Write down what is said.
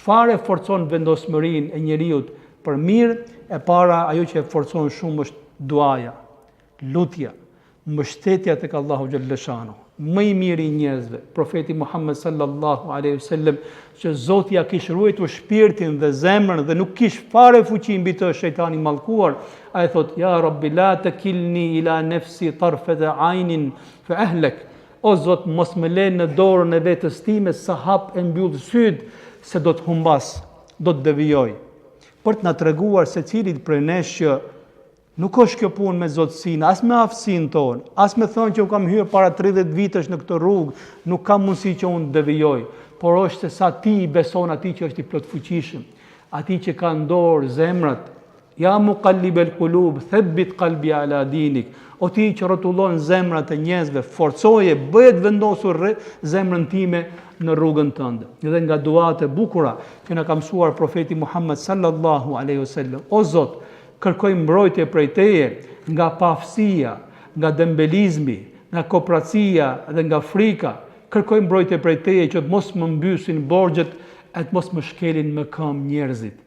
çfarë forcon vendosmërinë e njeriu për mirë, e para ajo që e forcon shumë është duaja, lutja, mbështetja tek Allahu xhalleshanu. Më i miri i njerëzve, profeti Muhammed sallallahu alaihi wasallam, që Zoti ja kishte ruajtur shpirtin dhe zemrën dhe nuk kish fare fuqi mbi të shejtani mallkuar, ai thot: "Ya Rabbi la takilni ila nafsi tarfata aynin fa ahlak." O Zot, mos më lë në dorën e vetes time sa hap e mbyll syt, se do të humbas, do të devijoj. Për të na treguar se cilit prej nesh që nuk është kjo punë me zotësinë, as me aftësinë tonë, as me thonë që unë kam hyrë para 30 vitesh në këtë rrugë, nuk kam mundësi që unë devijoj, por është se sa ti i beson atij që është i plot fuqishëm, atij që ka në dorë zemrat. Ja muqallibel qulub, thabbit qalbi ala dinik. O ti që rrotullon zemrat e njerëzve, forcoje, bëhet vendosur zemrën time në rrugën tënde. Dhe nga duat e bukura që na ka mësuar profeti Muhammed sallallahu alaihi wasallam: O Zot, kërkoj mbrojtje prej teje nga paaftësia, nga dembelizmi, nga kopracia dhe nga frika. Kërkoj mbrojtje prej teje që të mos më mbysin borxhet e të mos më shkelin më këmbë njerëzit.